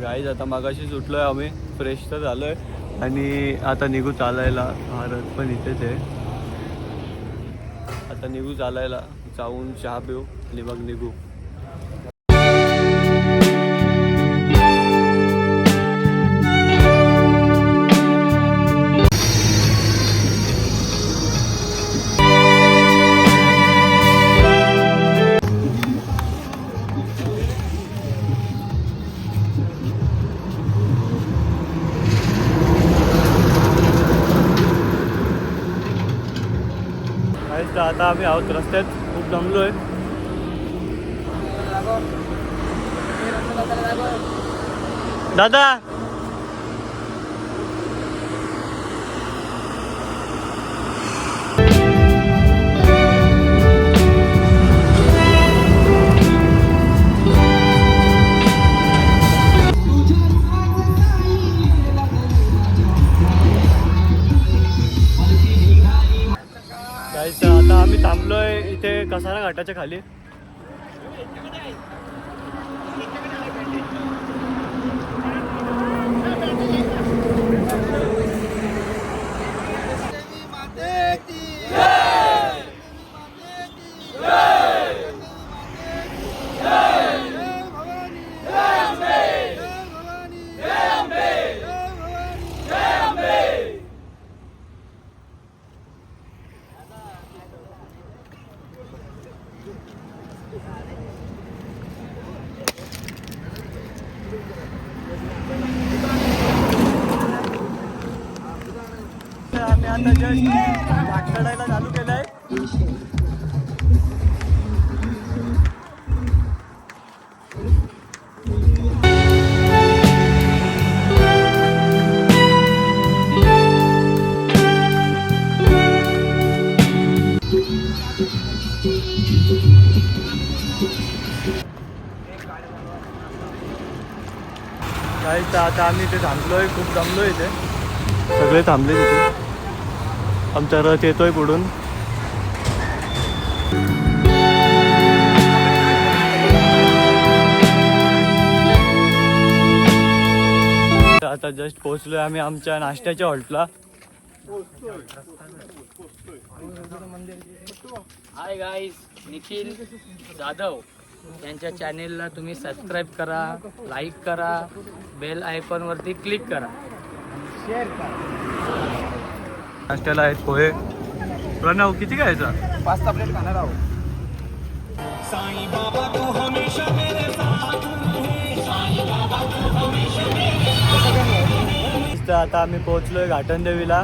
Guys आता मागाशीच उठलोय आम्ही, fresh तर झालोय आणि आता निघू चालायला. भारत पण इथेच आहे. आता निघू चालायला, जाऊन चहा पिऊ आणि मग निघू. आता आम्ही आहोत रस्त्यात, खूप दमलोय. दादा आता आम्ही थांबलोय इथे कसारा घाटाच्या खाली. आम्ही आता जस्ट घाट चढायला चालू केलंय. काहीच आता आम्ही इथे थांबलोय, खूप दमलोय इथे. सगळे थांबले तिथे. आमचा रथ येतोय पुढून. आता जस्ट पोहोचलोय आम्ही आमच्या नाश्त्याच्या हॉल्टला. हाय गाईज, निखिल जाधव यांच्या चॅनेलला तुम्ही सबस्क्राईब करा, लाईक करा, बेल आयकॉनवरती क्लिक करा, शेअर करा. नाश्त्याला आहेत पोहे. प्रणव किती खायचा? 5 प्लेट खाणार आहोत. आता आम्ही पोहोचलोय घाटनदेवीला.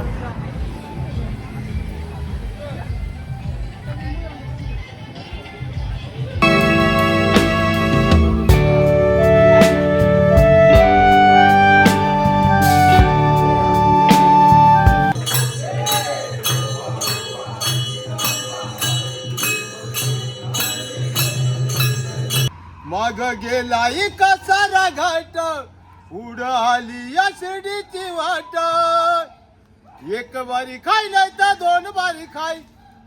माग गेलाई कसारा घाट, पुढ आली शिडीची वाट. एक बारी खाय नाही तर 2 बारी खाय,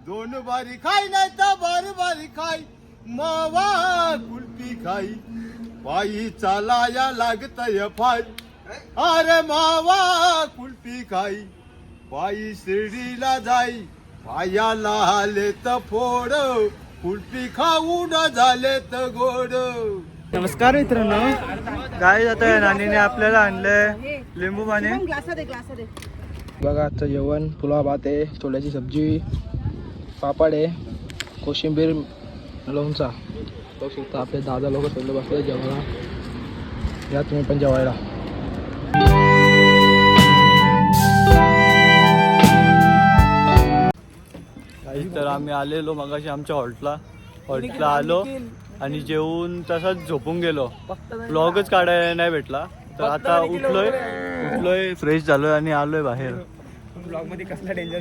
2 बारी खाय नाही तर बारी बारी खाय. मावा कुल्फी खाई, पायी चालाया लागतय फाय. अरे मावा कुल्फी खाई, पायी शिर्डीला जाई. पायाला आले तर फोड, कुल्फी खाऊन झाले तर गोड. नमस्कार मित्रांनो, काय जात नानीने आपल्याला आणलंय लिंबू पाणी. बघा आजचं जेवण, पुलाव भात आहे, छोल्याची सब्जी, पापड आहे, कोशिंबीर, लोणचा. बघू शकता आपले दादा लोक सगळे बसले जेवायला. या तुम्ही पण जेवायला. तर आम्ही आलेलो मगाशी आमच्या हॉल्टला आलो आणि जेवून तसाच झोपून गेलो. ब्लॉगच काढायला नाही भेटला. तर आता उठलोय फ्रेश झालोय आणि आलोय बाहेर. ब्लॉग मध्ये कसला डेंजर.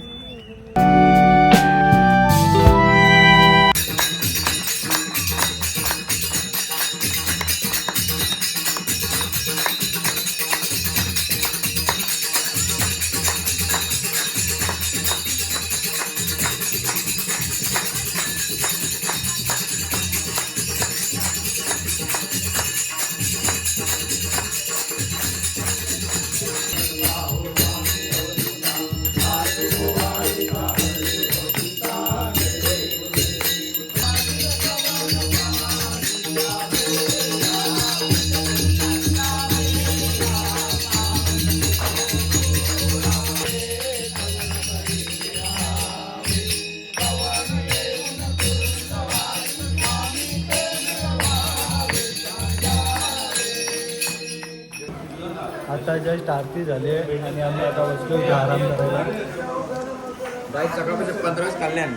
आता जस्ट आरती झाली आहे आणि आम्ही आता बसलो आराम करायला. सकाळपासून 15 कल्याण